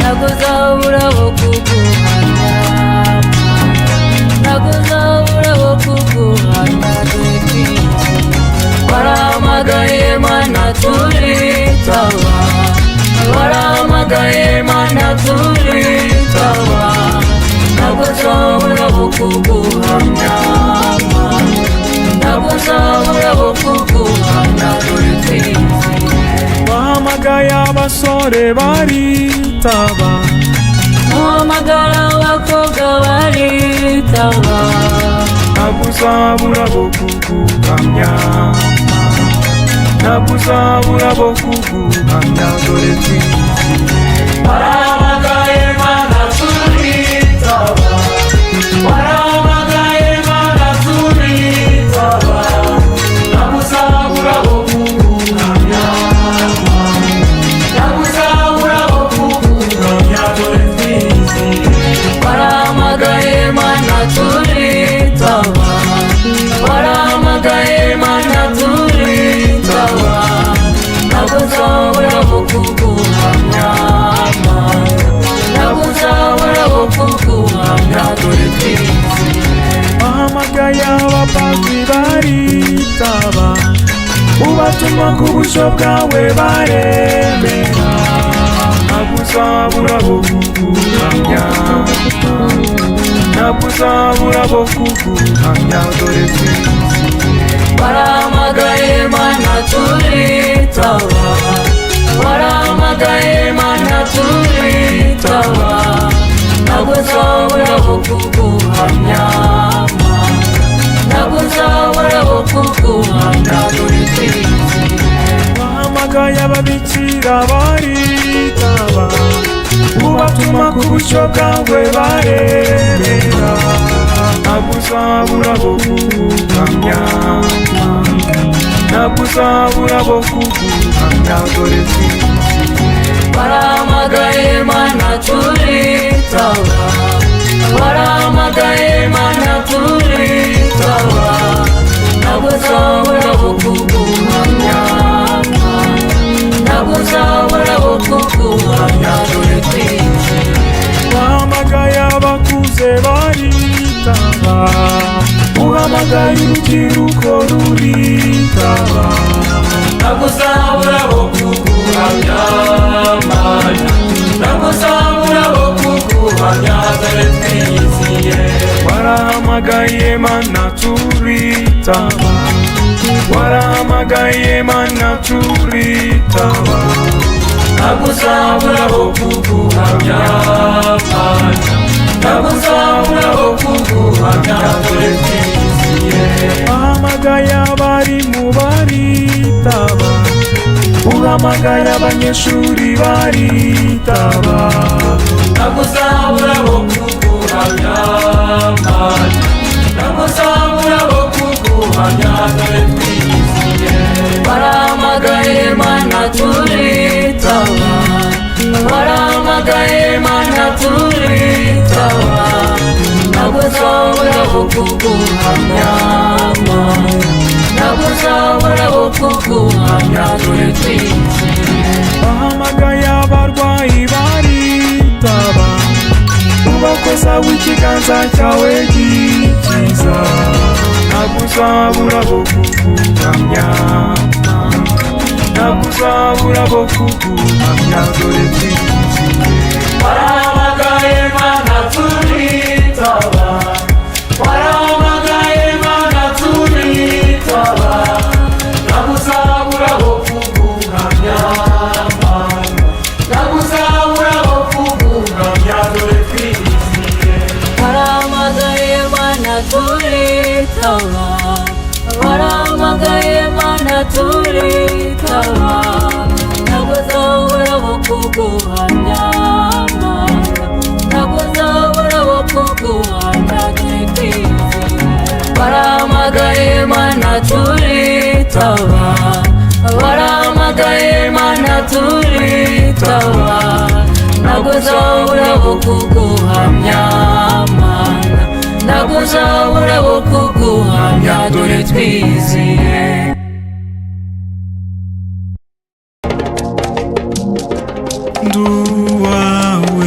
Nakuzabura wo kuguhamya, nakuzabura wo kuguhamya dore twese. Warahamagaye Mana turitaba, warahamagaye Mana turitaba. Nakuzabura wo kuguhamya, nakuzabura wo kuguhamya dore twese. Wahamagaye abasore baritaba, wahamagara abakobwa baritaba. nakuzabura bo kuguhamya, nakuzabura bo kuguhamya dore twese. Warahamagaye Mana turitaba, warahamagaye Mana turitaba. Nakuzabura wo kuguhamya, nakuzabura wo kuguhamya dore twese. Warahamagaye Mana turitaba, warahamagaye Mana turitaba. Nakuzabura wo kuguhamya, nakuzabura wo kuguhamya dore twese. Wahamagaye abapadiri baritaba, ubatuma ku bushyo bwawe baremera. Nakuzabura bo kuguhamya, nakuzabura bo kuguhamya dore twese. Warahamagaye Mana turitaba, warahamagaye Mana turitaba. Nakuzabura wo kuguhamya, nakuzabura wo kuguhamya dore twese. Wahamagaye ababikira baritaba, ubatuma ku bushyo bwawe baremera. Nakuzabura bo kuguhamya, nakuzabura bo kuguhamya dore twese. Warahamagaye Mana turitaba, warahamagaye Mana turitaba. Nakuzabura wo kuguhamya, nakuzabura wo kuguhamya dore twese. Wahamagaye abakuze baritaba, uhamagaye urubyiruko ruritaba. Nakuzabura wo kuguhamya Mana, nakuzabura wo kuguhamya dore twese. Warahamagaye Mana turitaba, warahamagaye Mana turitaba. Nakuzabura wo kuguhamya Mana, nakuzabura wo kuguhamya dore twese. Wahamagaye abarimu baritaba, uhamagaye abanyeshuri baritaba. Nakuzabura wo kuguhamya Mana, nakuzabura wo kuguhamya dore twese. Warahamagaye Mana turitaba, warahamagaye Mana turitaba. Nakuzabura wo kuguhamya Mana, nakuzabura wo kuguhamya dore twese. Wahamagaye abarwayi baritaba, ubakozaho ikiganza cyawe gikiza. Nakuzabura bo kuguhamya, nakuzabura bo kuguhamya dore twese. Warahamagaye Mana turitaba, warahamagaye Mana turitaba. Nakuzabura wo kuguhamya Mana, nakuzabura wo kuguhamya dore twese. Warahamagaye Mana turitaba, warahamagaye Mana turitaba. Nakuzabura wo kuguhamya Mana, nakuzabura wo kuguhamya dore twese. Warahamagaye Mana turitaba, warahamagaye Mana turitaba. Nakuzabura wo kuguhamya Mana, nakuzabura wo kuguhamya dore twizeye. Nduwawe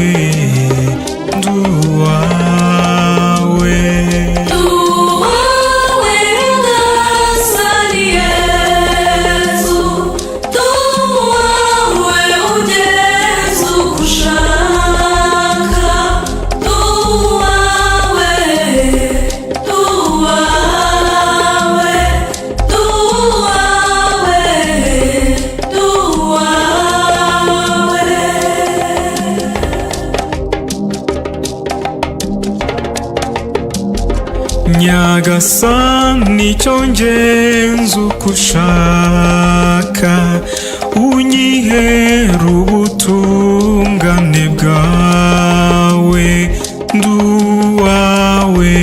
Nyagasani cyo ngenza uko ushaka, unyihera ubutungane bwawe. Nduwawe,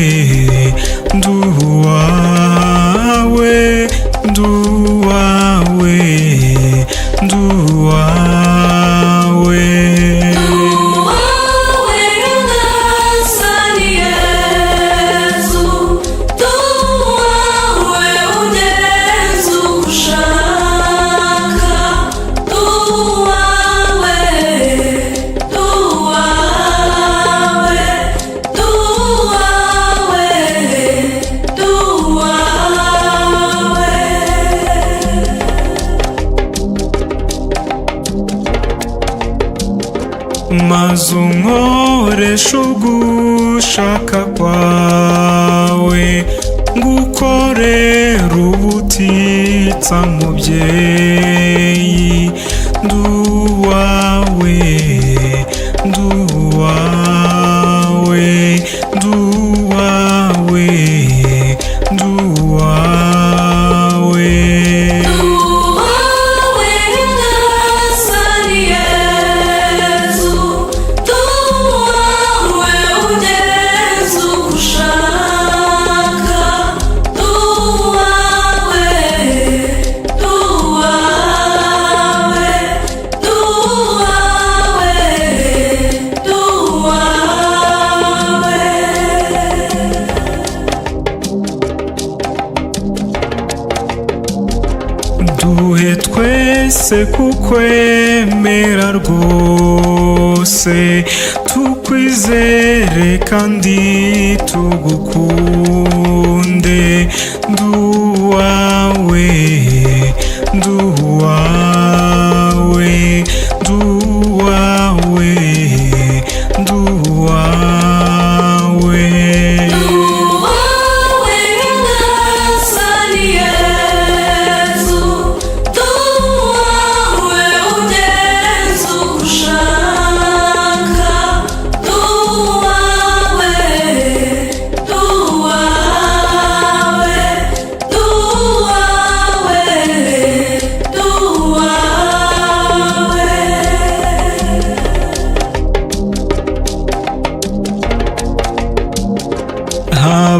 nduwawe, nduwawe, nduwawe. Maze unkoreshe ugushaka kwawe, ngukorere ubutitsa mubyeyi. Nduwawe, nduwawe, nduwawe, nduwawe. Duhe twese kukwemera rwose, tukwizere kandi tugukunde. Nduwawe, nduwawe, nduwawe, nduwawe.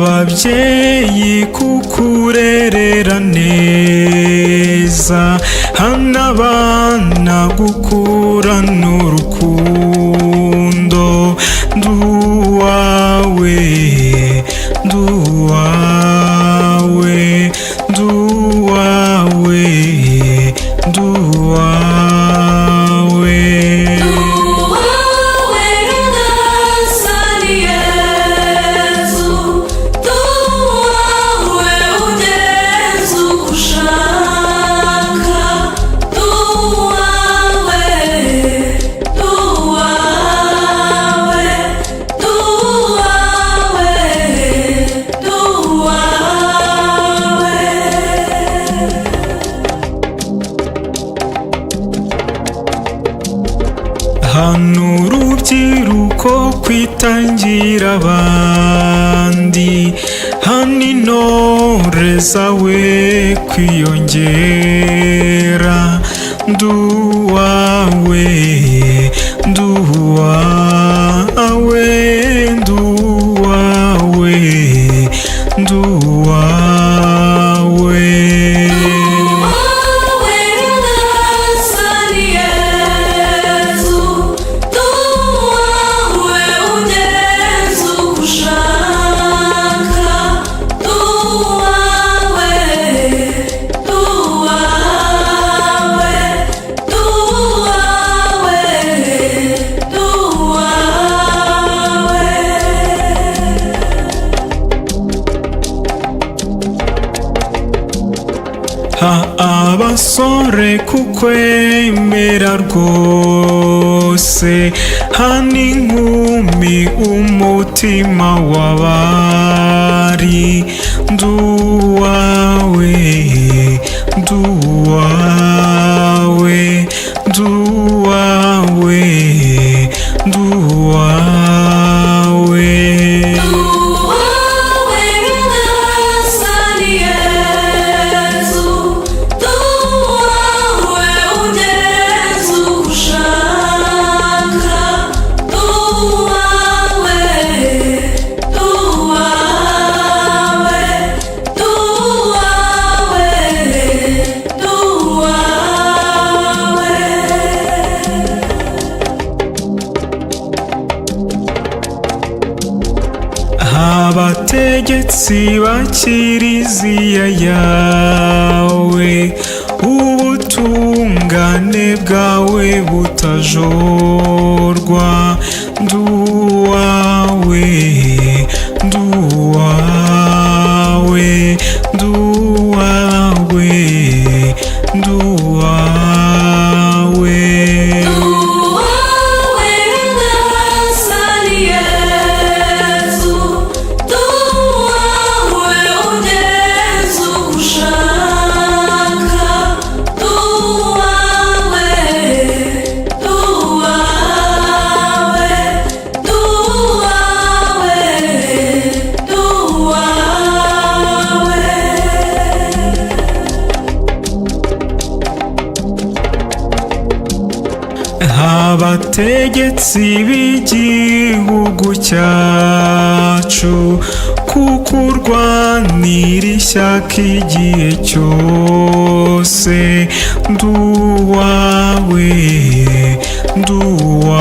Ababyeyi kukurerera neza, hana abana gukurana urukundo. Nduwawe, nduwawe, nduwawe, nduwawe. Hana urubyiruko kwitangira abandi, hana intore zawe kwiyongera. Nduwawe, nduwawe, nduwawe, nduwawe. Abasore kukwemera rwose, hana inkumi umutima w'abari. Nduwawe, nduwawe, nduwawe, nduwawe. abategetsi ba kiliziya yawe, ubutungane bwawe butajorwa. Nduwawe, nduwawe, nduwawe, nduwawe. Abategetsi b'igihugu cyacu, kuko urwanira ishyaka igihe cyose. Nduwawe, nduwawe,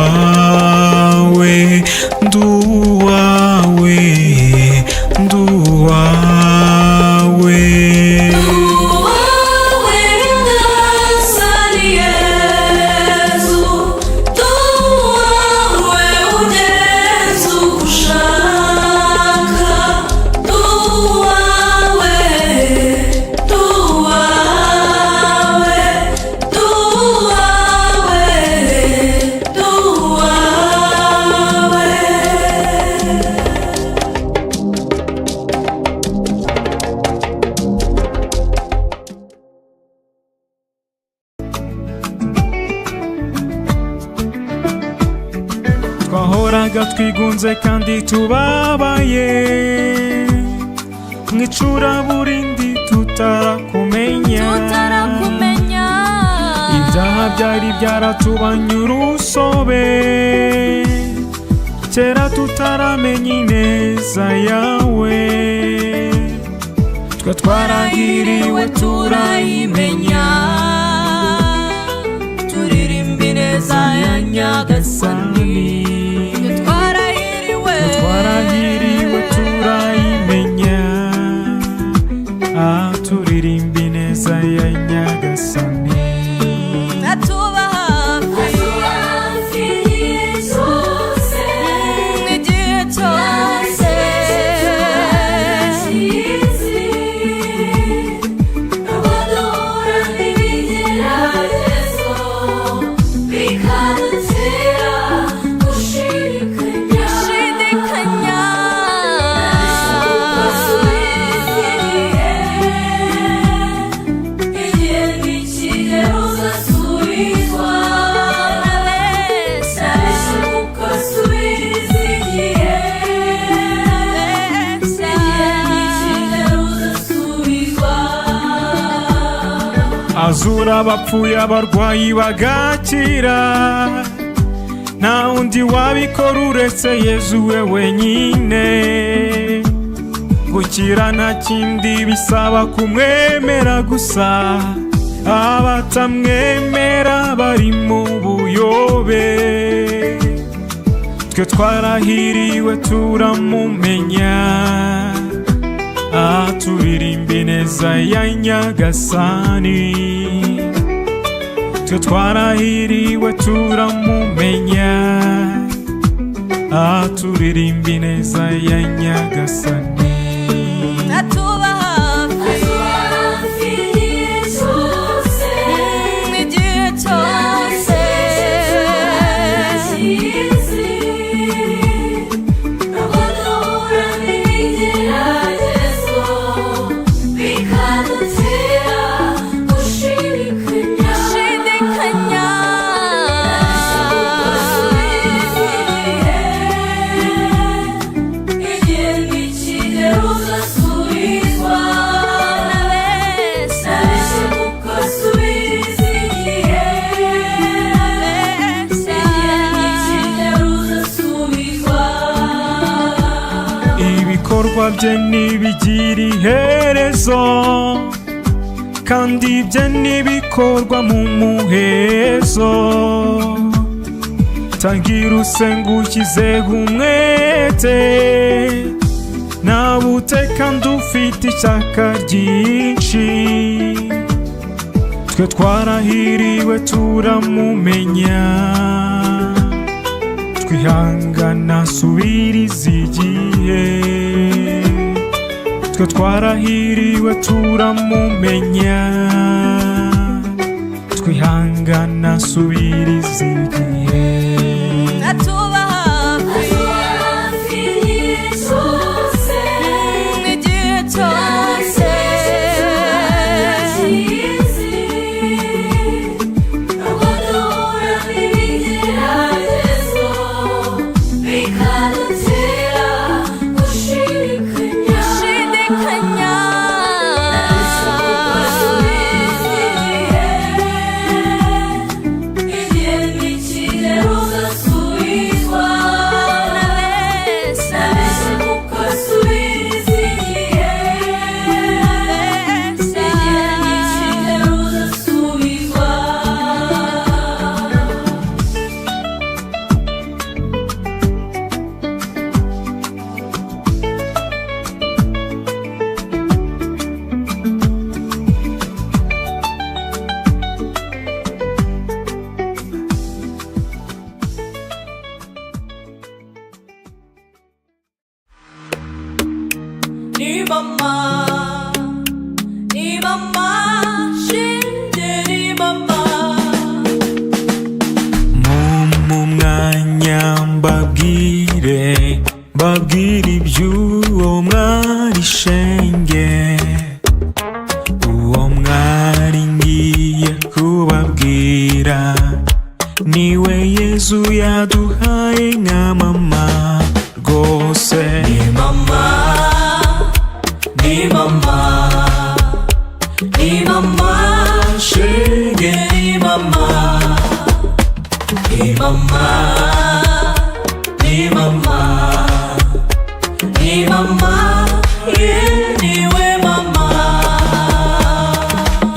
nduwawe, nduwawe. Twahoraga twigunze kandi tubabaye, mw'icuraburindi tutarakumenya. Ibyaha byari byaratubanye urusobe, kera tutaramenya ineza yawe. Twe twarahiriwe turayimenya, turirimba ineza ya Nyagasani. Twarahiriwe turayimenya, turirimba ineza ya Nyagasani. atuba hafi igihe cyose, igihe cyose. Abadahura n'ibigeragezo bikadutera gushidikanya. Igihe nikigera uzasubizwa, nabeshuka subiza igihe. Igihe nikigera uzasubizwa. Azura abapfuye abarwayi bagakira, nta wundi wabikora uretse Yezu we wenyine. Gukira nta kindi bisaba kumwemera gusa, abatamwemera bari mu buyobe. Twe twarahiriwe turamumenya, turirimba ineza ya Nyagasani. Twe twarahiriwe turamumenya, turirimba ineza ya Nyagasani. atuba hafi igihe cyose, igihe cyose. Abadahura n'ibigeragezo bikadutera gushidikanya. Igihe nikigera uzasubizwa, nabeshuka subiza igihe. Igihe nikigera uzasubizwa. Ibikorwa bye ntibigira iherezo, kandi ibye ntibikorwa mu muhezo. Tangira usenga ushyizeho umwete, nabuteka ndufite ishyaka ryinshi. Twe twarahiriwe turamumenya, twihangana subiriza igihe. Twe twarahiriwe turamumenya, twihangana subiriza igihe. atuba hafi igihe cyose, igihe cyose kizi, nubwo duhura n'ibigeragezo bikadutera gushidikanya, igihe nikigera uzasubizwa, nabeshye mukasubiriza igihe, igihe nikigera uzasubizwa. Ni mama, shinge ni mama. Mu mwanya mbabwire iby'uwo mwari shenge. Uwo mwari ngiye kubabwira niwe Yezu yaduhaye nka mama rwose. Ni mama, ni mama, ni mama, shenge ni mama, ni mama, ni mama, ni mama, niwe mama.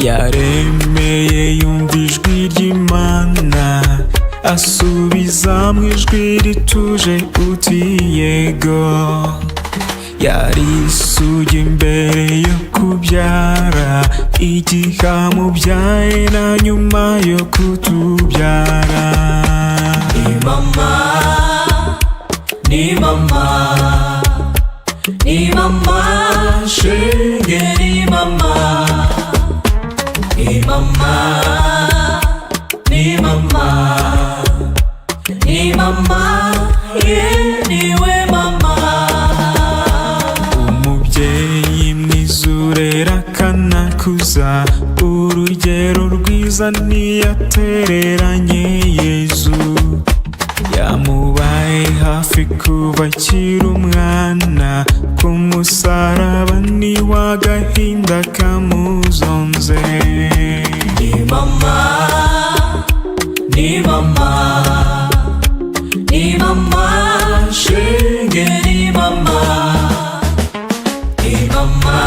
Yaremeye yumva ijwi ry'Imana, asubiza mu ijwi rituje uti yego. Yari isugi imbere yo kubyara, igihe amubyaye na nyuma yo kutubyara. Ni mama, ni mama, ni mama, shenge ni mama, ni mama, ni mama, ni mama, niwe mama. Umubyeyi mwiza urera akanakuza, urugero rwiza ntiyatereranye Yezu. Yamubaye hafi kuva akiri umwana, ku musaraba niwe agahinda kamuzonze. Ni mama, ni mama, ni mama, shenge ni mama, ni mama,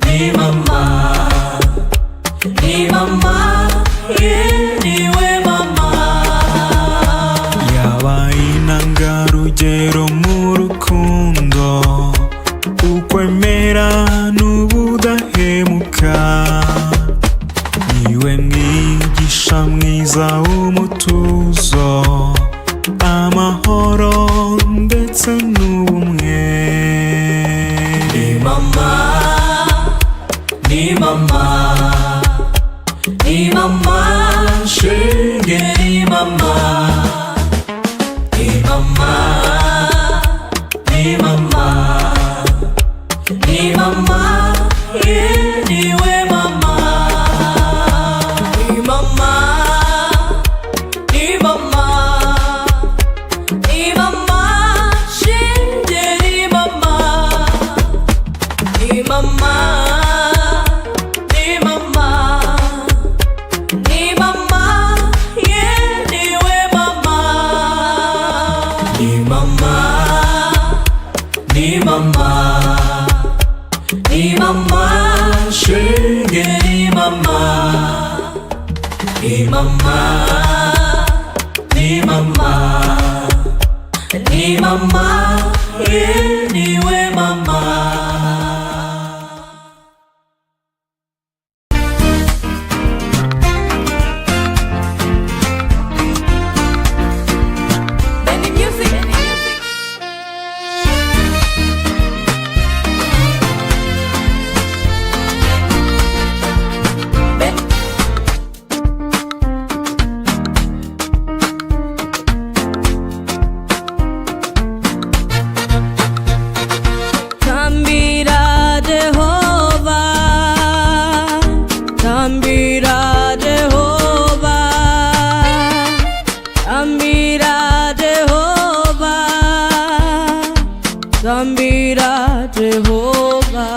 ni mama, ni mama, niwe mama. Yabaye intangarugero mu rukundo, ukwemera n'ubudahemuka. Niwe mwigisha mwiza w'umutuzo, amahoro ndetse n'ubumwe. Ni mama, ni mama, ni mama, shenge ni mama, ni mama, ni mama, ni mama, niwe mama. Ni mama, ni mama, ni mama, shenge ni mama, ni mama, ni mama, ni mama, niwe mama. Ni mama, ni mama, ni mama, shenge ni mama, ni mama, ni mama, ni mama, niwe mama. Tambira Jehovah, Tambira Jehovah,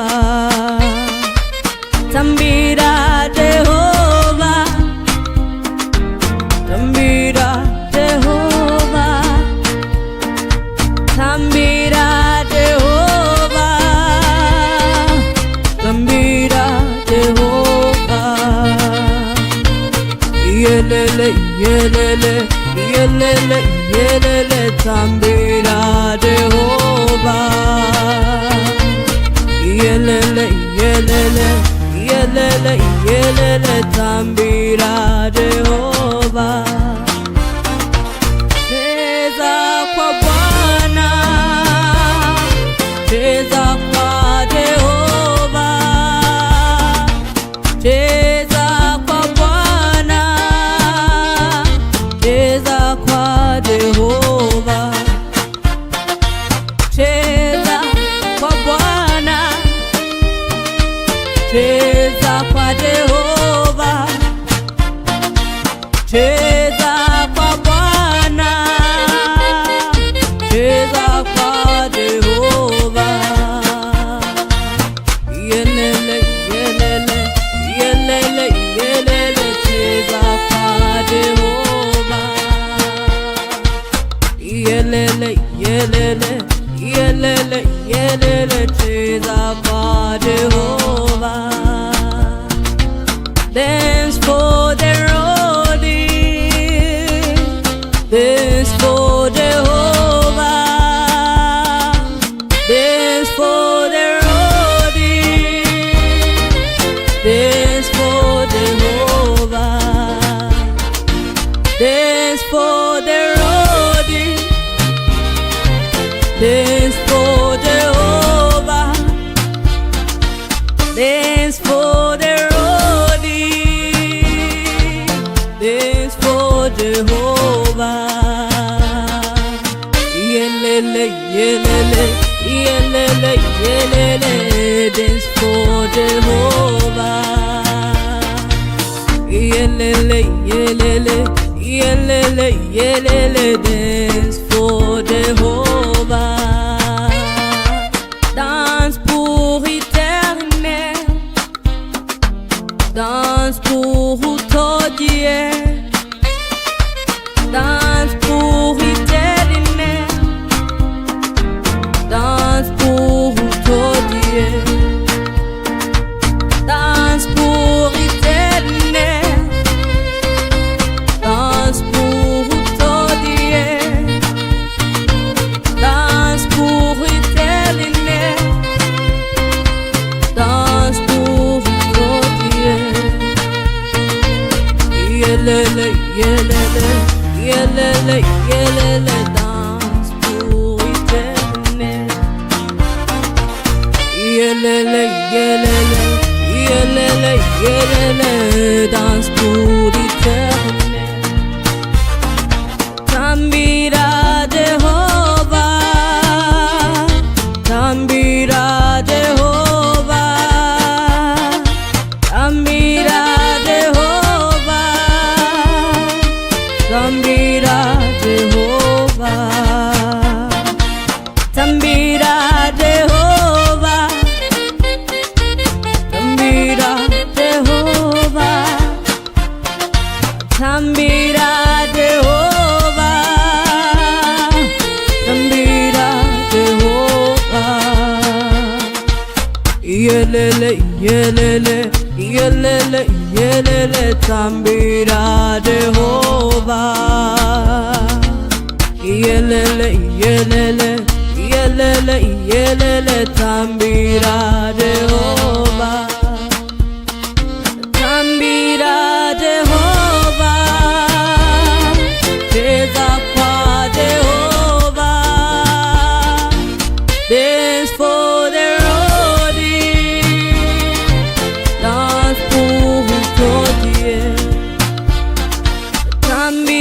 Tambira Jehovah, Tambira Jehovah, Tambira Jehovah. Yelele, yelele, yelele, yelele, Tambira Jehovah. Yelele, yelele, yelele, yelele, tambira Jehovah. Cheza kwa Bwana, cheza kwa Jehovah, cheza kwa Bwana, cheza kwa Jehovah, cheza kwa Bwana, cheza kwa Jehovah, cheza kwa Bwana, cheza kwa Jehovah. Yelele, yelele, yelele, yelele, cheza kwa Jehovah. Yelele, yelele, yelele, yelele, cheza kwa Jehovah. Dance for the roadie, dance for Jehovah, dance for the roadie, dance for Jehovah, dance for the roadie, dance for Jehovah, dance for the roadie, dance for Jehovah. Yelele, yelele, yelele, yelele, dance for Jehovah. Yelele, yelele, yelele, yelele, dance for Jehovah. Danse pour éternel, danse pour tout Dieu, danse pour éternel, danse pour tout Dieu, danse pour éternel, danse pour tout Dieu, danse pour éternel, danse pour tout Dieu. Yelele, yelele, yelele, yelele, danse pour éternel. Yelele, yelele, yelele, yelele, danse pour éternel. Tambira Jehovah, tambira Jehovah, tambira Jehovah, tambira Jehovah, tambira Jehovah, tambira Jehovah, tambira Jehovah, tambira Jehovah. Yelele, yelele, yelele, yelele, tambira Jehovah. Yelele, yelele, yelele, yelele, tambira Jehovah, tambira Jehovah, cheza kwa Jehovah, dance for the roadie, dance pour toi, tambira